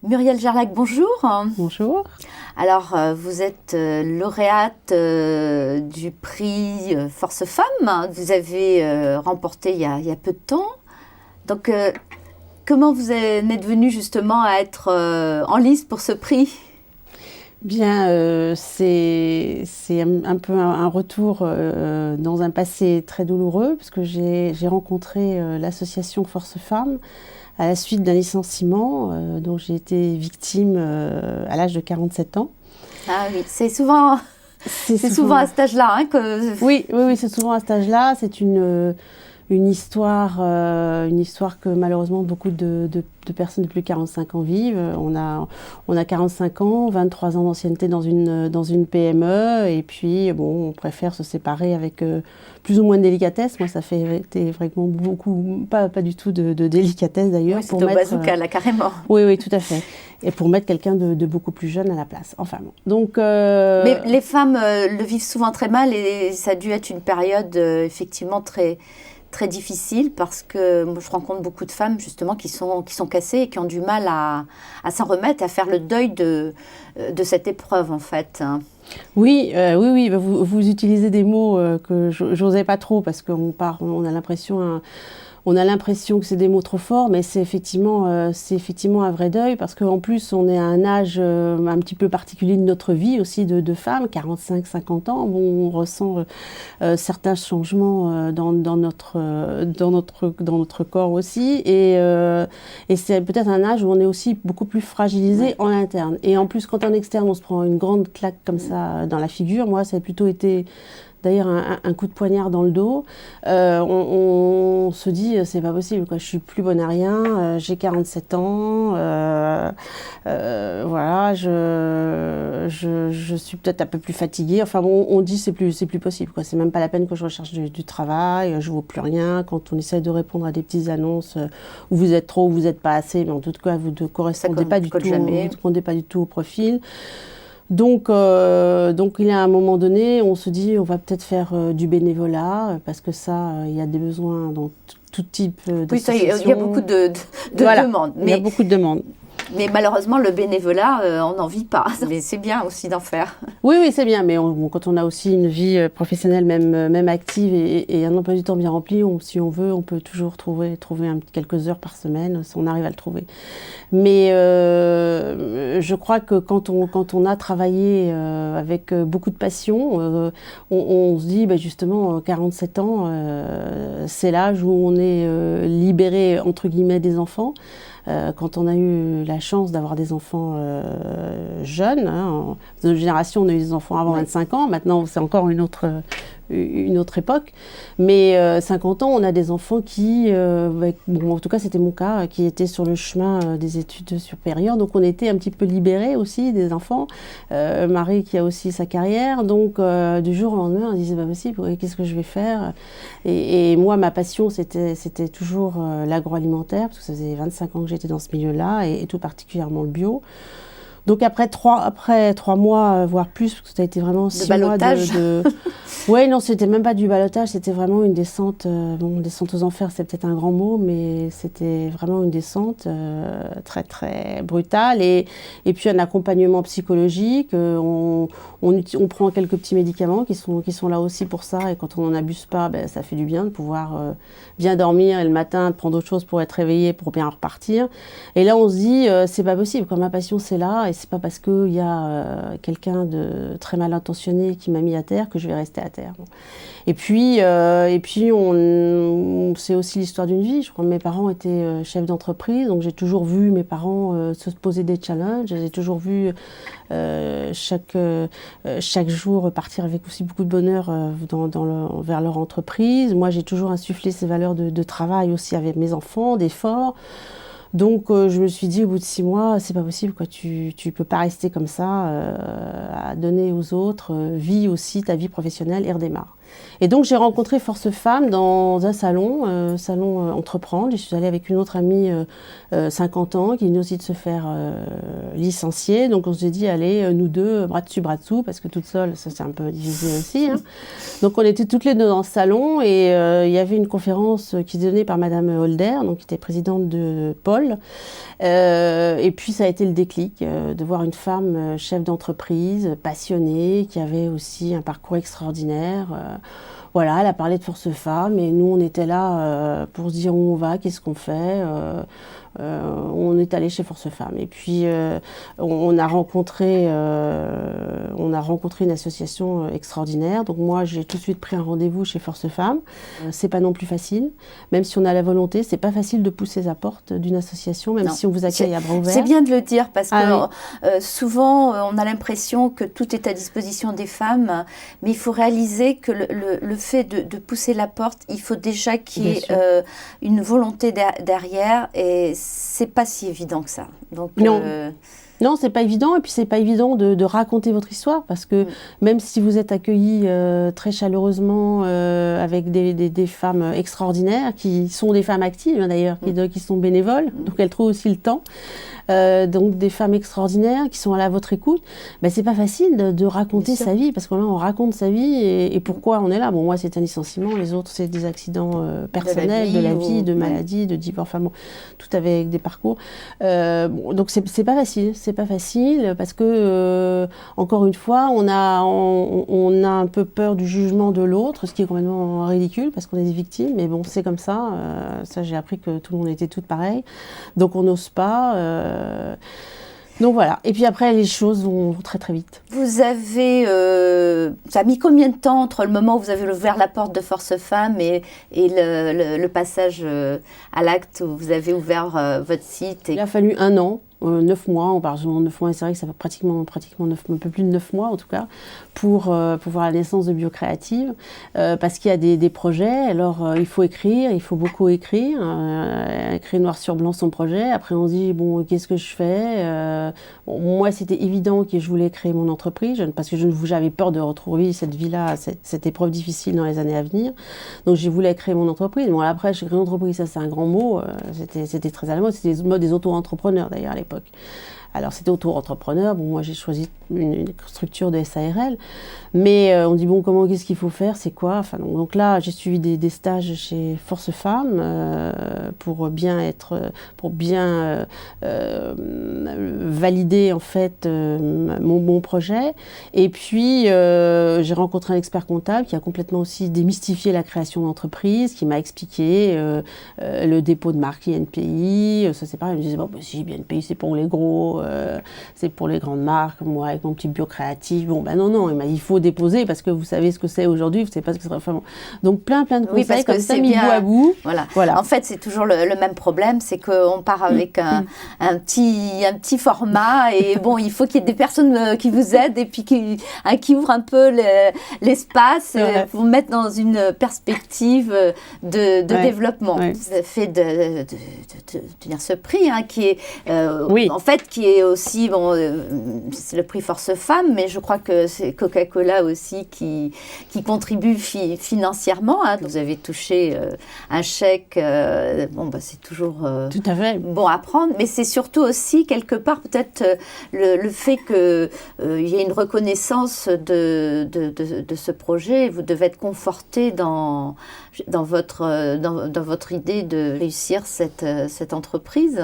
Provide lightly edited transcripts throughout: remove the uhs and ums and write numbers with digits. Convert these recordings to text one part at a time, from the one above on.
Muriel Jarlac, bonjour. Bonjour. Alors, vous êtes lauréate du prix Force Femmes. Vous avez remporté il y a peu de temps. Donc, comment vous en êtes venue justement à être en lice pour ce prix? Bien, c'est un peu un retour dans un passé très douloureux, parce que j'ai rencontré l'association Force Femmes à la suite d'un licenciement dont j'ai été victime à l'âge de 47 ans. Ah oui, c'est souvent à cet âge-là hein, que... Oui, c'est souvent à cet âge-là. C'est une histoire que malheureusement beaucoup de personnes de plus de 45 ans vivent. On a 45 ans, 23 ans d'ancienneté dans une PME, et puis bon, on préfère se séparer avec plus ou moins de délicatesse. Moi, ça fait été vraiment beaucoup, pas du tout de délicatesse d'ailleurs. Oui, c'est au bazooka là, carrément. Oui, tout à fait. Et pour mettre quelqu'un de beaucoup plus jeune à la place. Enfin bon. Donc, Mais les femmes le vivent souvent très mal, et ça a dû être une période effectivement très difficile, parce que moi, je rencontre beaucoup de femmes justement qui sont cassées et qui ont du mal à s'en remettre, à faire le deuil de cette épreuve en fait. Oui, vous utilisez des mots que j'osais pas trop, parce on a l'impression que c'est des mots trop forts, mais c'est effectivement un vrai deuil, parce qu'en plus on est à un âge un petit peu particulier de notre vie aussi de femmes, 45-50 ans, où on ressent certains changements dans notre corps aussi, et c'est peut-être un âge où on est aussi beaucoup plus fragilisé en interne. Et en plus, quand en externe on se prend une grande claque comme ça dans la figure, moi ça a plutôt été d'ailleurs un coup de poignard dans le dos. On se dit, c'est pas possible, quoi. Je suis plus bonne à rien, j'ai 47 ans, voilà, je suis peut-être un peu plus fatiguée. Enfin bon, on dit c'est plus possible, quoi. C'est même pas la peine que je recherche du travail, je vaux plus rien. Quand on essaye de répondre à des petites annonces où vous êtes trop, où vous n'êtes pas assez, mais en tout cas vous ne correspondez pas du tout au profil. Donc, il y a un moment donné, on se dit, on va peut-être faire du bénévolat, parce que ça, il y a des besoins dans tout type d'associations. Oui, il y a beaucoup de demandes. Il y a beaucoup de demandes. Mais malheureusement, le bénévolat, on n'en vit pas. Mais c'est bien aussi d'en faire. Oui, c'est bien. Mais quand on a aussi une vie professionnelle, même active, et un emploi du temps bien rempli, si on veut, on peut toujours trouver quelques heures par semaine, si on arrive à le trouver. Mais je crois que quand on a travaillé avec beaucoup de passion, on se dit, justement, 47 ans, c'est l'âge où on est libéré, entre guillemets, des enfants. Quand on a eu la chance d'avoir des enfants jeunes, hein, dans notre génération, on a eu des enfants avant 25 ans, maintenant c'est encore une autre époque, mais 50 ans, on a des enfants qui, en tout cas c'était mon cas, qui étaient sur le chemin des études supérieures, donc on était un petit peu libérés aussi des enfants. Marie qui a aussi sa carrière, donc du jour au lendemain on disait pas possible, qu'est-ce que je vais faire, et moi ma passion c'était toujours l'agroalimentaire, parce que ça faisait 25 ans que j'étais dans ce milieu-là, et tout particulièrement le bio. Donc après trois mois, voire plus, parce que ça a été vraiment 6 mois de... Ouais, non, c'était même pas du ballottage, c'était vraiment une descente, descente aux enfers, c'est peut-être un grand mot, mais c'était vraiment une descente très très brutale, et puis un accompagnement psychologique, on prend quelques petits médicaments qui sont là aussi pour ça, et quand on n'en abuse pas, ça fait du bien de pouvoir bien dormir, et le matin de prendre autre chose pour être réveillé, pour bien repartir. Et là on se dit, c'est pas possible, quand ma passion c'est là, et c'est pas parce qu'il y a quelqu'un de très mal intentionné qui m'a mis à terre que je vais rester à terre. Et puis c'est aussi l'histoire d'une vie. Je crois que mes parents étaient chefs d'entreprise, donc j'ai toujours vu mes parents se poser des challenges. J'ai toujours vu chaque jour partir avec aussi beaucoup de bonheur vers leur entreprise. Moi, j'ai toujours insufflé ces valeurs de travail aussi avec mes enfants, d'effort. Donc je me suis dit, au bout de 6 mois, c'est pas possible, quoi. Tu peux pas rester comme ça à donner aux autres. Vis aussi ta vie professionnelle et redémarre. Et donc j'ai rencontré Force Femmes dans un salon Entreprendre. Je suis allée avec une autre amie 50 ans qui venait aussi de se faire licencier. Donc on s'est dit, allez, nous deux, bras dessus, parce que toute seule, ça c'est un peu difficile aussi. Hein. Donc on était toutes les deux dans ce salon et il y avait une conférence qui était donnée par Madame Holder, donc qui était présidente de Pôle. Et puis ça a été le déclic de voir une femme chef d'entreprise, passionnée, qui avait aussi un parcours extraordinaire. Voilà, elle a parlé de Force Femmes et nous on était là pour se dire où on va, qu'est-ce qu'on fait. On est allé chez Force Femmes et puis on a rencontré une association extraordinaire. Donc moi j'ai tout de suite pris un rendez-vous chez Force Femmes. C'est pas non plus facile, même si on a la volonté, c'est pas facile de pousser la porte d'une association, même si on vous accueille à bras ouverts. C'est bien de le dire parce que souvent on a l'impression que tout est à disposition des femmes, mais il faut réaliser que le fait de pousser la porte, il faut déjà qu'il y ait une volonté derrière et c'est pas si évident que ça. Donc, non, c'est pas évident et puis c'est pas évident de raconter votre histoire parce que même si vous êtes accueillis très chaleureusement avec des femmes extraordinaires qui sont des femmes actives d'ailleurs, qui sont bénévoles, donc elles trouvent aussi le temps. Donc des femmes extraordinaires qui sont à votre écoute, ben, c'est pas facile de raconter sa vie parce que là on raconte sa vie et pourquoi on est là. Bon, moi c'est un licenciement, les autres c'est des accidents personnels, de la vie, de maladie, de divorce, enfin bon, tout avec des parcours. Donc c'est pas facile parce que encore une fois on a un peu peur du jugement de l'autre, ce qui est complètement ridicule parce qu'on est des victimes, mais bon c'est comme ça. Ça j'ai appris que tout le monde était toutes pareilles, donc on n'ose pas. Donc voilà. Et puis après, les choses vont très très vite. Vous avez... ça a mis combien de temps entre le moment où vous avez ouvert la porte de Force Femmes et le passage à l'acte où vous avez ouvert votre site Il a fallu 1 an. 9 mois, on parle souvent de 9 mois, et c'est vrai que ça fait pratiquement 9, un peu plus de 9 mois en tout cas, pour voir la naissance de Biocréative, parce qu'il y a des projets, alors il faut écrire, il faut beaucoup écrire, écrire noir sur blanc son projet, après on se dit, bon, qu'est-ce que je fais moi c'était évident que je voulais créer mon entreprise, parce que j'avais peur de retrouver cette vie-là, cette épreuve difficile dans les années à venir, donc j'ai voulu créer mon entreprise. Bon après, j'ai créé une entreprise, ça c'est un grand mot, c'était très à la mode, c'était le mode des auto-entrepreneurs d'ailleurs à l'époque. Alors c'était auto-entrepreneur, bon moi j'ai choisi une structure de SARL, mais on dit bon qu'est-ce qu'il faut faire, c'est quoi, enfin donc là j'ai suivi des stages chez Force Femmes pour bien valider en fait mon projet, et puis j'ai rencontré un expert comptable qui a complètement aussi démystifié la création d'entreprise, qui m'a expliqué le dépôt de marque INPI, ça c'est pareil, il me disait bon bah, si INPI c'est pour les gros, c'est pour les grandes marques, moi avec mon petit Biocréatif, bon ben non, il faut déposer parce que vous savez ce que c'est aujourd'hui, vous savez pas ce que c'est, enfin bon. Donc plein de conseils comme ça mis bout à bout. Voilà. En fait c'est toujours le même problème, c'est qu'on part avec un petit format et bon il faut qu'il y ait des personnes qui vous aident et puis qui ouvrent un peu l'espace pour mettre dans une perspective de développement. Vous avez fait de tenir ce prix qui est en fait qui est aussi c'est le prix Force Femmes, mais je crois que c'est Coca-Cola aussi qui contribue financièrement. Vous avez touché un chèque, c'est toujours tout à fait bon à prendre, mais c'est surtout aussi quelque part peut-être le fait qu'il y ait une reconnaissance de ce projet. Vous devez être conforté dans votre idée de réussir cette entreprise.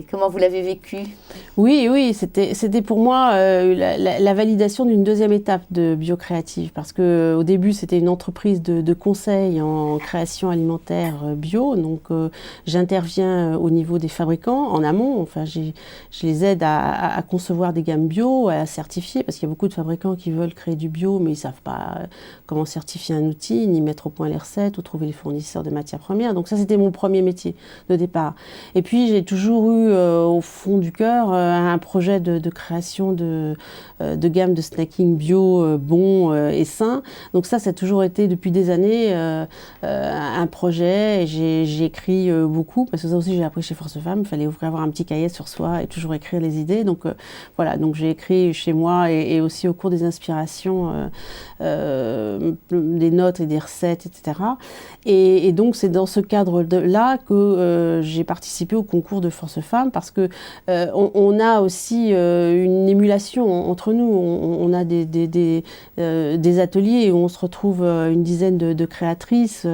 Comment vous l'avez vécu ? Oui, c'était pour moi la validation d'une deuxième étape de Biocréative, parce que au début c'était une entreprise de conseil en création alimentaire bio, donc j'interviens au niveau des fabricants en amont, enfin je les aide à concevoir des gammes bio, à certifier, parce qu'il y a beaucoup de fabricants qui veulent créer du bio mais ils savent pas comment certifier un outil, ni mettre au point les recettes ou trouver les fournisseurs de matières premières. Donc ça c'était mon premier métier de départ. Et puis j'ai toujours eu au fond du cœur un projet de création de gamme de snacking bio, bon et sain. Donc ça a toujours été depuis des années un projet. Et j'ai écrit beaucoup, parce que ça aussi j'ai appris chez Force Femmes. Il fallait avoir un petit cahier sur soi et toujours écrire les idées. Donc voilà, donc j'ai écrit chez moi et aussi au cours des inspirations, des notes et des recettes, etc. Et donc c'est dans ce cadre-là que j'ai participé au concours de Force Femmes, parce que on a aussi une émulation entre nous. On a des ateliers où on se retrouve une dizaine de créatrices,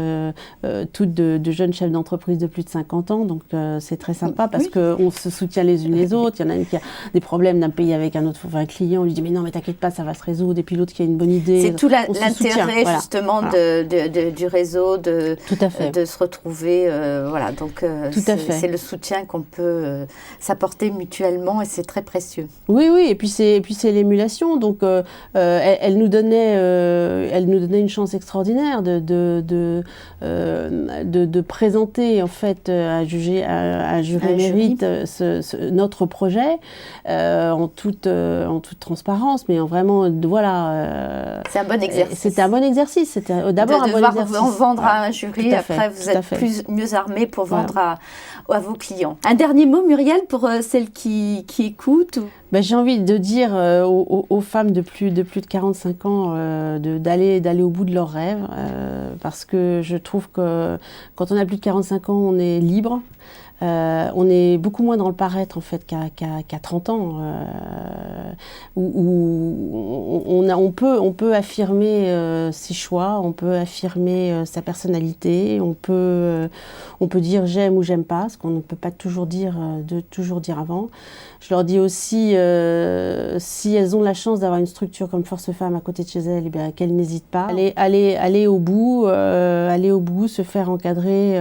toutes de jeunes chefs d'entreprise de plus de 50 ans. Donc c'est très sympa parce qu'on se soutient les unes les autres. Il y en a une qui a des problèmes d'un pays avec un autre, un client, on lui dit mais non mais t'inquiète pas, ça va se résoudre. Et puis l'autre qui a une bonne idée. C'est tout l'intérêt justement du réseau, de se retrouver. Voilà, donc c'est le soutien qu'on peut s'apporter mutuellement et c'est très précieux. Oui, et puis c'est l'émulation. Donc elle nous donnait une chance extraordinaire de présenter en fait à jury mérite notre projet en toute transparence, mais vraiment voilà. C'est un bon exercice. C'était un bon exercice. C'était d'abord un bon exercice. En vendre à un jury, après vous êtes mieux armés pour vendre à vos clients. Un dernier mot, Muriel, pour celles qui écoutent J'ai envie de dire aux femmes de plus de 45 ans d'aller au bout de leurs rêves, parce que je trouve que quand on a plus de 45 ans, on est libre. On est beaucoup moins dans le paraître en fait qu'à 30 ans, où on peut affirmer ses choix, on peut affirmer sa personnalité, on peut dire j'aime ou j'aime pas, ce qu'on ne peut pas toujours dire avant. Je leur dis aussi, si elles ont la chance d'avoir une structure comme Force Femmes à côté de chez elles, qu'elles n'hésitent pas. Aller au bout, se faire encadrer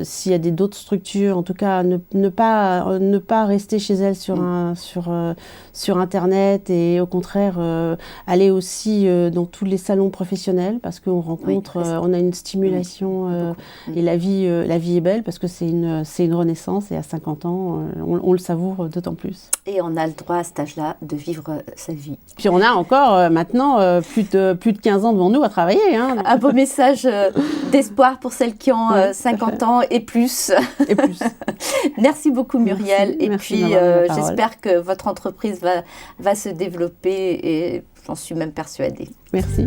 s'il y a d'autres structures. En tout cas, ne pas rester chez elles sur Internet, et au contraire aller aussi dans tous les salons professionnels, parce qu'on rencontre, on a une stimulation et la vie est belle, parce que c'est une renaissance, et à 50 ans, on le savoure d'autant plus. Et on a le droit à cet âge-là de vivre sa vie. Puis on a encore maintenant plus de 15 ans devant nous à travailler. Hein. Un beau message d'espoir pour celles qui ont 50 ans et plus. Merci beaucoup Muriel. Merci, et puis j'espère que votre entreprise va se développer, et j'en suis même persuadée. Merci.